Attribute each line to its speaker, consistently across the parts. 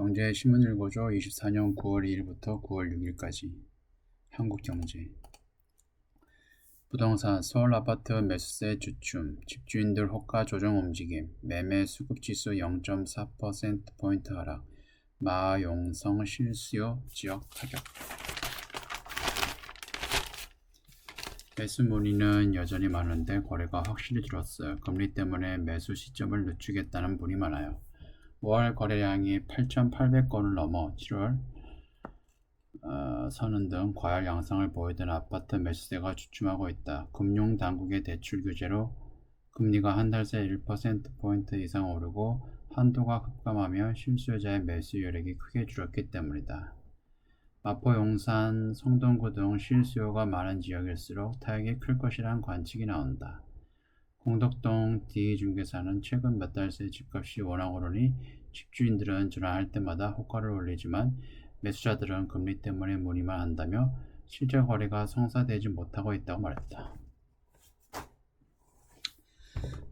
Speaker 1: 경제신문 읽어줘 24년 9월 2일부터 9월 6일까지 한국경제 부동산 서울 아파트 매수세 주춤 집주인들 호가 조정 움직임 매매 수급지수 0.4%포인트 하락 마용성 실수요 지역 타격 매수 문의는 여전히 많은데 거래가 확실히 줄었어요. 금리 때문에 매수 시점을 늦추겠다는 분이 많아요. 5월 거래량이 8,800건을 넘어 7월 선은 등 과열 양상을 보이던 아파트 매수세가 주춤하고 있다. 금융당국의 대출 규제로 금리가 한 달 새 1%포인트 이상 오르고 한도가 급감하며 실수요자의 매수 여력이 크게 줄었기 때문이다. 마포, 용산, 성동구 등 실수요가 많은 지역일수록 타격이 클 것이란 관측이 나온다. 공덕동 D중개사는 최근 몇 달 새 집값이 워낙 오르니 집주인들은 전화할 때마다 호가를 올리지만 매수자들은 금리 때문에 문의만 한다며 실제 거래가 성사되지 못하고 있다고 말했다.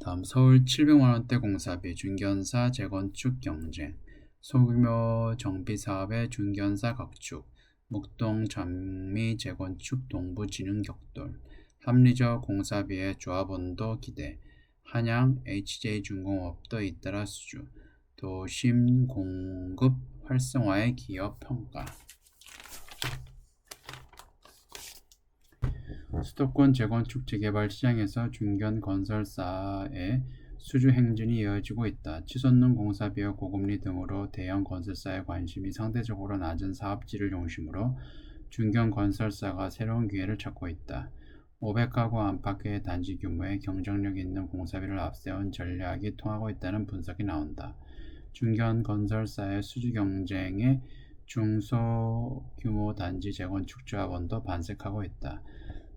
Speaker 1: 다음 서울 700만원대 공사비 중견사 재건축 경쟁 소규모 정비사업의 중견사 각축 묵동 장미 재건축 동부 진흥 격돌 합리적 공사비의 조합원도 기대 한양 HJ중공업도 잇따라 수주 도심 공급 활성화의 기업 평가 수도권 재건축 재개발 시장에서 중견 건설사의 수주 행진이 이어지고 있다. 치솟는 공사비와 고금리 등으로 대형 건설사의 관심이 상대적으로 낮은 사업지를 중심으로 중견 건설사가 새로운 기회를 찾고 있다. 500가구 안팎의 단지 규모의 경쟁력 있는 공사비를 앞세운 전략이 통하고 있다는 분석이 나온다. 중견 건설사의 수주 경쟁에 중소규모 단지 재건축 조합원도 반색하고 있다.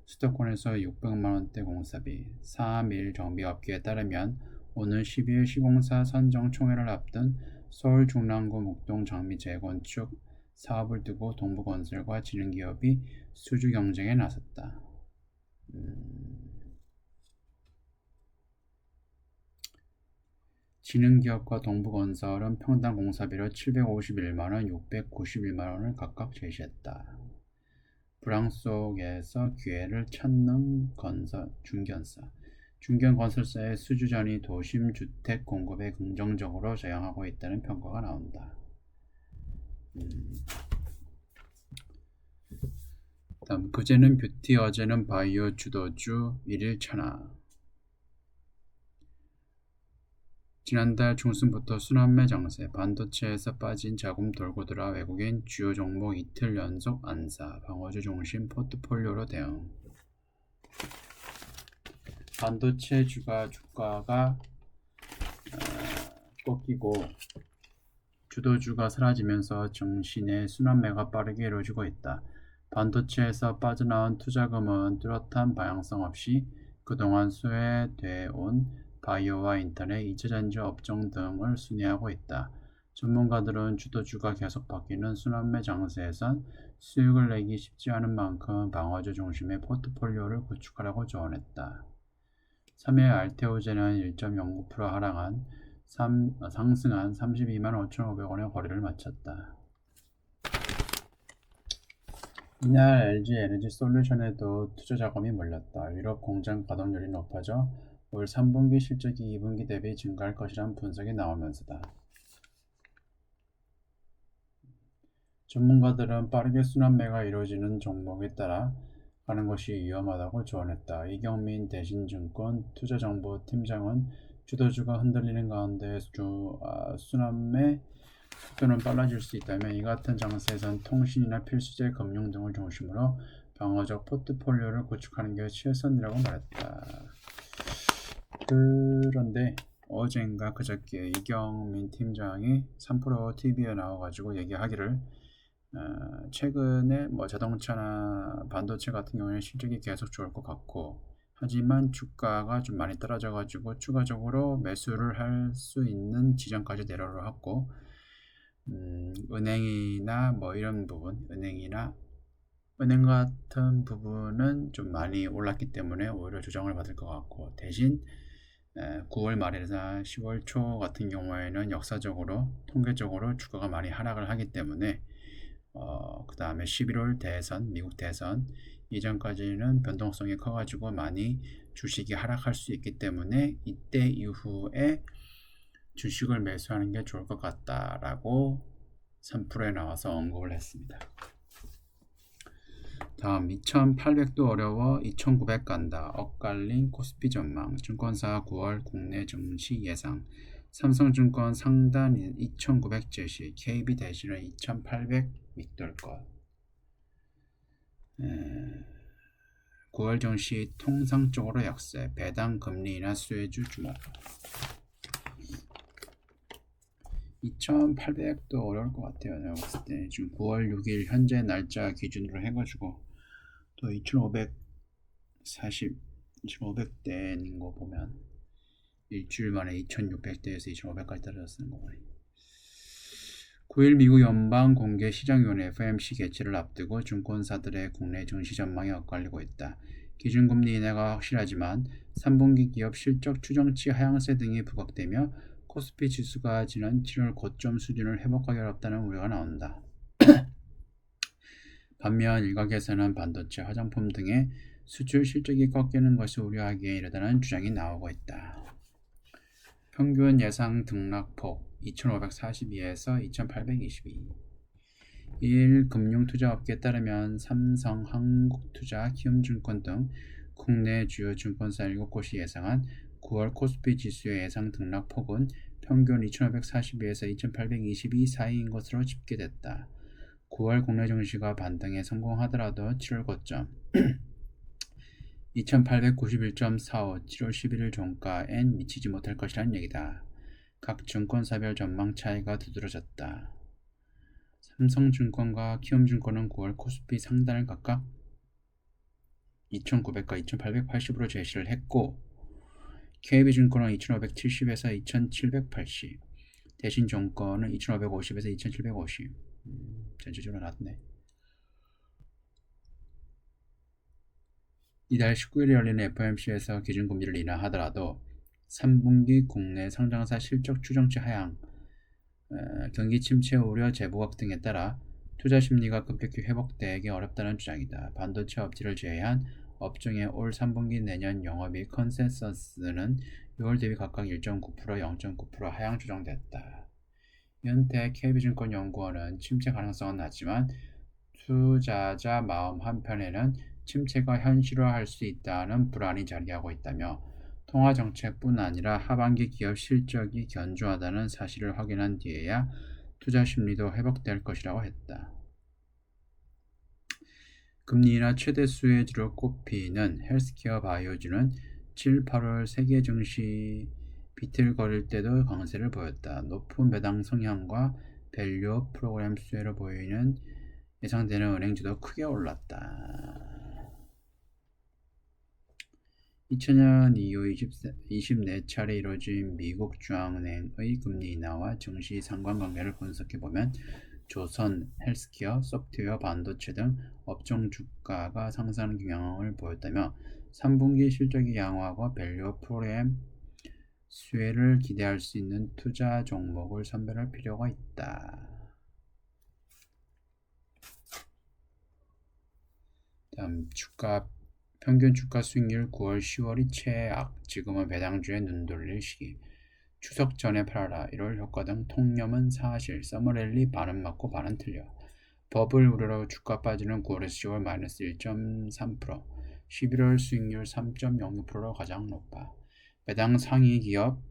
Speaker 1: 수도권에서 600만원대 공사비 3일 정비업계에 따르면 오늘 12일 시공사 선정 총회를 앞둔 서울 중랑구 묵동 장미 재건축 사업을 두고 동부건설과 진흥기업이 수주 경쟁에 나섰다. 진흥기업과 동부건설은 평당 공사비로 751만원, 691만원을 각각 제시했다. 불황 속에서 기회를 찾는 중견사 중견 건설사의 수주전이 도심 주택 공급에 긍정적으로 작용하고 있다는 평가가 나온다. 다음 그제는 뷰티 어제는 바이오 주도주 1일 천하 지난달 중순부터 순환매 장세, 반도체에서 빠진 자금 돌고 돌아 외국인 주요 종목 이틀 연속 안사, 방어주 중심 포트폴리오로 대응. 반도체 주가가 꺾이고 주도주가 사라지면서 증시내 순환매가 빠르게 이루어지고 있다. 반도체에서 빠져나온 투자금은 뚜렷한 방향성 없이 그동안 소외돼 온 바이오와 인터넷, 2차전지 업종 등을 순회하고 있다. 전문가들은 주도주가 계속 바뀌는 순환매 장세에선 수익을 내기 쉽지 않은 만큼 방어주 중심의 포트폴리오를 구축하라고 조언했다. 3일 알테오젠은 1.09% 하락한 상승한 32만 5,500원의 거래를 마쳤다. 이날 LG 에너지솔루션에도 투자 자금이 몰렸다. 유럽 공장 가동률이 높아져 올 3분기 실적이 2분기 대비 증가할 것이란 분석이 나오면서다. 전문가들은 빠르게 순환매가 이루어지는 종목에 따라 가는 것이 위험하다고 조언했다. 이경민 대신증권 투자정보팀장은 주도주가 흔들리는 가운데 순환매 속도는 빨라질 수 있다며 이 같은 장세에선 통신이나 필수재 금융 등을 중심으로 방어적 포트폴리오를 구축하는 게 최선이라고 말했다. 그런데 어젠가 그저께 이경민 팀장이 3프로 TV에 나와가지고 얘기하기를 최근에 자동차나 반도체 같은 경우에는 실적이 계속 좋을 것 같고 하지만 주가가 좀 많이 떨어져가지고 추가적으로 매수를 할 수 있는 지점까지 내려왔고 은행이나 이런 부분 은행 같은 부분은 좀 많이 올랐기 때문에 오히려 조정을 받을 것 같고 대신 9월 말에서 10월 초 같은 경우에는 역사적으로 통계적으로 주가가 많이 하락을 하기 때문에 그 다음에 11월 대선, 미국 대선 이전까지는 변동성이 커가지고 많이 주식이 하락할 수 있기 때문에 이때 이후에 주식을 매수하는 게 좋을 것 같다라고 3%에 나와서 언급을 했습니다. 다음 2800도 어려워 2900 간다. 엇갈린 코스피 전망. 증권사 9월 국내 증시 예상. 삼성증권 상단 2900 제시. KB 대신은 2800 밑돌 것. 9월 증시 통상적으로 약세. 배당 금리나 수혜주 주목. 2800도 어려울 것 같아요. 내가 봤을 때 지금 9월 6일 현재 날짜 기준으로 해가지고 또 2500대인 거 보면 일주일 만에 2600대에서 2500까지 떨어졌는 거거든요. 9일 미국 연방공개시장위원회 FOMC 개최를 앞두고 증권사들의 국내 증시 전망이 엇갈리고 있다. 기준금리 인하가 확실하지만 3분기 기업 실적 추정치 하향세 등이 부각되며 코스피 지수가 지난 7월 고점 수준을 회복하기 어렵다는 우려가 나온다. 반면 일각에서는 반도체, 화장품 등의 수출 실적이 꺾이는 것이 우려하기에 이르다는 주장이 나오고 있다. 평균 예상 등락폭 2542에서 2822. 1. 금융투자업계에 따르면 삼성, 한국투자, 키움증권 등 국내 주요 증권사 7곳이 예상한 9월 코스피 지수의 예상 등락폭은 평균 2542에서 2822 사이인 것으로 집계됐다. 9월 국내 증시가 반등에 성공하더라도 7월 고점 2891.45 7월 11일 종가엔 미치지 못할 것이라는 얘기다. 각 증권사별 전망 차이가 두드러졌다. 삼성증권과 키움증권은 9월 코스피 상단을 각각 2900과 2880으로 제시를 했고 KB증권은 2570에서 2780, 대신증권은 2550에서 2750. 전체적으로 낮네. 이달 19일에 열리는 FOMC에서 기준금리를 인하하더라도 3분기 국내 상장사 실적 추정치 하향, 경기 침체 우려 재부각 등에 따라 투자 심리가 급격히 회복되기 어렵다는 주장이다. 반도체 업체를 제외한 업종의 올 3분기 내년 영업이익 컨센서스는 6월 대비 각각 1.9%, 0.9% 하향 조정됐다. 현대 KB증권 연구원은 침체 가능성은 낮지만 투자자 마음 한편에는 침체가 현실화할 수 있다는 불안이 자리하고 있다며 통화정책뿐 아니라 하반기 기업 실적이 견조하다는 사실을 확인한 뒤에야 투자 심리도 회복될 것이라고 했다. 금리 인하 최대 수혜주로 꼽히는 헬스케어 바이오주는 7, 8월 세계 증시 비틀거릴 때도 강세를 보였다. 높은 배당 성향과 밸류업 프로그램 수혜로 보이는 예상되는 은행주도 크게 올랐다. 2000년 이후 24차례 이루어진 미국 중앙은행의 금리 인하와 증시 상관관계를 분석해보면 조선, 헬스케어, 소프트웨어, 반도체 등 업종 주가가 상승하는 경향을 보였다며 3분기 실적이 양호하고 밸류업 프로그램 수혜를 기대할 수 있는 투자 종목을 선별할 필요가 있다. 다음 평균 주가 수익률 9월 10월이 최악. 지금은 배당주에 눈 돌릴 시기. 추석 전에 팔아라. 1월 효과 등 통념은 사실. 서머랠리 반은 맞고 반은 틀려. 버블 우려로 주가 빠지는 9월에서 10월 마이너스 1.3%, 11월 수익률 3.06%로 가장 높아. 배당률 상위 기업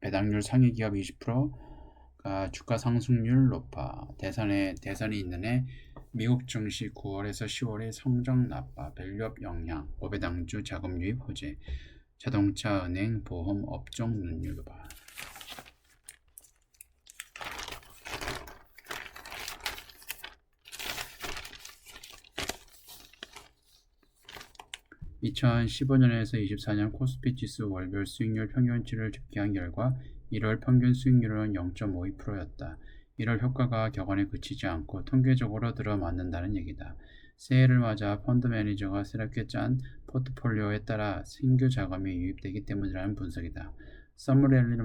Speaker 1: 20%가 주가 상승률 높아. 대선이 있는 해 미국 증시 9월에서 10월의 성적 나빠. 밸류업 영향, 고배당주 자금 유입 호재, 자동차, 은행, 보험, 업종 눈율 봐. (2015년에서 24년) 코스피 지수 월별 수익률 평균치를 집계한 결과 1월 평균 수익률은 0.52%였다. 1월 효과가 격언에 그치지 않고 통계적으로 들어맞는다는 얘기다. 새해를 맞아 펀드 매니저가 새롭게 짠 포트폴리오에 따라 신규 자금이 유입되기 때문이라는 분석이다. 서머리를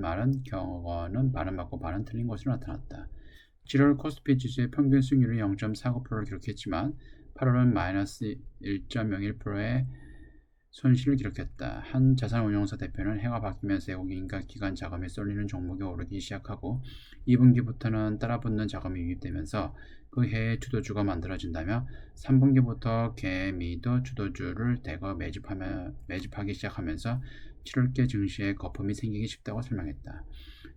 Speaker 1: 말은 경어는 반은 맞고 반은 틀린 것으로 나타났다. 7월 코스피 지수의 평균 수익률은 0.49%를 기록했지만 8월은 마이너스 1.01%의 손실을 기록했다. 한 자산운용사 대표는 해가 바뀌면서 외국인과 기관 자금이 쏠리는 종목이 오르기 시작하고 2분기부터는 따라붙는 자금이 유입되면서 그 해의 주도주가 만들어진다며 3분기부터 개미도 주도주를 대거 매집하기 시작하면서 7월께 증시에 거품이 생기기 쉽다고 설명했다.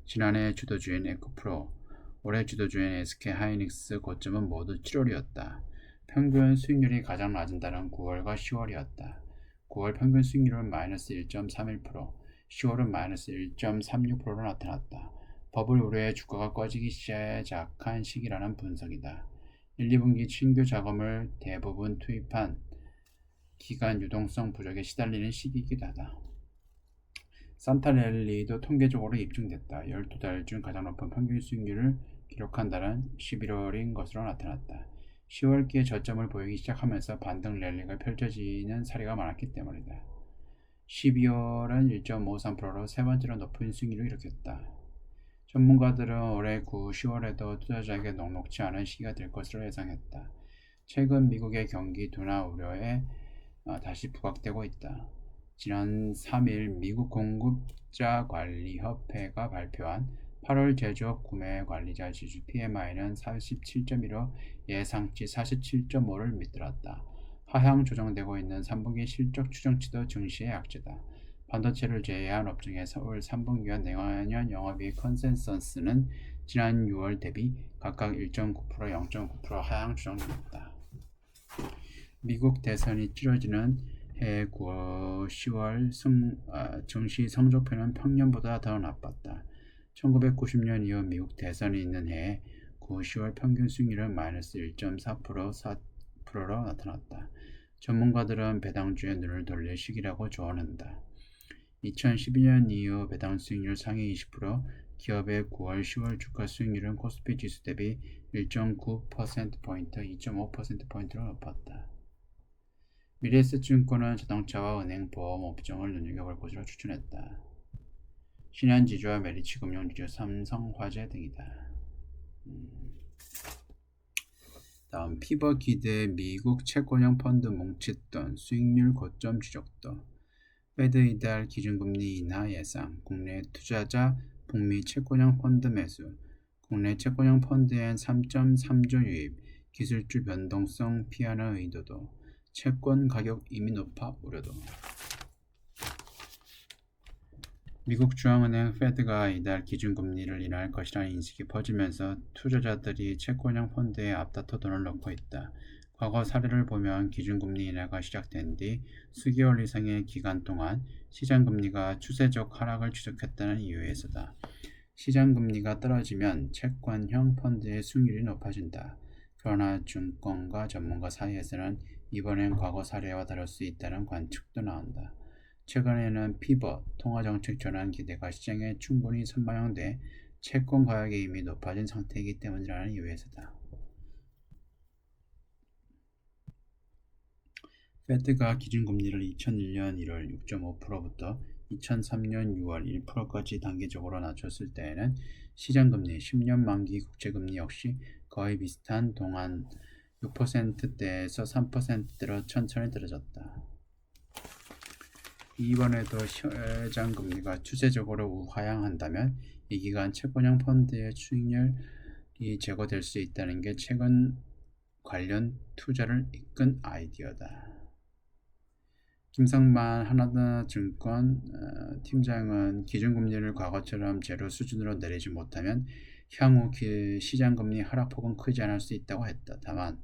Speaker 1: 지난해 주도주인 에코프로, 올해 주도주인 SK하이닉스 고점은 모두 7월이었다. 평균 수익률이 가장 낮은 달은 9월과 10월이었다. 9월 평균 수익률은 마이너스 1.31%, 10월은 마이너스 1.36%로 나타났다. 버블 우려에 주가가 꺼지기 시작한 시기라는 분석이다. 1, 2분기 신규 자금을 대부분 투입한 기간 유동성 부족에 시달리는 시기이기도 하다. 산타랠리도 통계적으로 입증됐다. 12달 중 가장 높은 평균 수익률을 기록한 달은 11월인 것으로 나타났다. 10월기에 저점을 보이기 시작하면서 반등 랠리가 펼쳐지는 사례가 많았기 때문이다. 12월은 1.53%로 세 번째로 높은 수익률을 기록했다. 전문가들은 올해 9, 10월에도 투자자에게 녹록지 않은 시기가 될 것으로 예상했다. 최근 미국의 경기 둔화 우려에 다시 부각되고 있다. 지난 3일 미국 공급자관리협회가 발표한 8월 제조업 구매 관리자 지수 PMI는 47.1로 예상치 47.5를 밑들었다. 하향 조정되고 있는 3분기 실적 추정치도 증시의 약재다. 반도체를 제외한 업종의 올 3분기와 내년 영업이익 컨센서스는 지난 6월 대비 각각 1.9%, 0.9% 하향 조정됐다. 미국 대선이 치러지는 해 9월, 10월 증시 성적표는 평년보다 더 나빴다. 1990년 이후 미국 대선이 있는 해에 9, 10월 평균 수익률은 마이너스 1.4%, 4%로 나타났다. 전문가들은 배당주에 눈을 돌릴 시기라고 조언한다. 2012년 이후 배당 수익률 상위 20%, 기업의 9월, 10월 주가 수익률은 코스피 지수 대비 1.9%포인트, 2.5%포인트로 높았다. 미래에셋증권은 자동차와 은행, 보험 업종을 눈여겨볼 것으로 추천했다. 신한지주와 메리츠금융지주, 삼성화재 등이다. 다음 피버 기대 미국 채권형 펀드 뭉칫돈 수익률 고점 추적도 페드 이달 기준금리 인하 예상 국내 투자자 북미 채권형 펀드 매수 국내 채권형 펀드엔 3.3조 유입 기술주 변동성 피하는 의도도 채권 가격 이미 높아 우려도 미국 중앙은행 페드가 이달 기준금리를 인하할 것이라는 인식이 퍼지면서 투자자들이 채권형 펀드에 앞다퉈 돈을 넣고 있다. 과거 사례를 보면 기준금리 인하가 시작된 뒤 수개월 이상의 기간 동안 시장금리가 추세적 하락을 지속했다는 이유에서다. 시장금리가 떨어지면 채권형 펀드의 수익률이 높아진다. 그러나 증권가 전문가 사이에서는 이번엔 과거 사례와 다를 수 있다는 관측도 나온다. 최근에는 피벗, 통화정책 전환 기대가 시장에 충분히 선반영돼 채권 가격이 이미 높아진 상태이기 때문이라는 이유에서다. 페드가 기준금리를 2001년 1월 6.5%부터 2003년 6월 1%까지 단계적으로 낮췄을 때에는 시장금리, 10년 만기 국채금리 역시 거의 비슷한 동안 6%대에서 3%대로 천천히 떨어졌다. 이번에도 시장금리가 추세적으로 우하향한다면 이 기간 채권형 펀드의 수익률이 제고될 수 있다는 게 최근 관련 투자를 이끈 아이디어다. 김성만 하나증권 팀장은 기준금리를 과거처럼 제로 수준으로 내리지 못하면 향후 시장금리 하락폭은 크지 않을 수 있다고 했다. 다만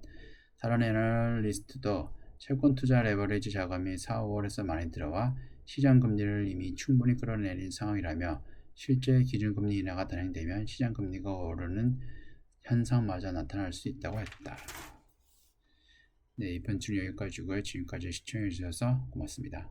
Speaker 1: 다른 애널리스트도 채권 투자 레버리지 자금이 4, 5월에서 많이 들어와 시장금리를 이미 충분히 끌어내린 상황이라며 실제 기준금리 인하가 단행되면 시장금리가 오르는 현상마저 나타날 수 있다고 했다. 네, 이번 주는 여기까지고요. 지금까지 시청해 주셔서 고맙습니다.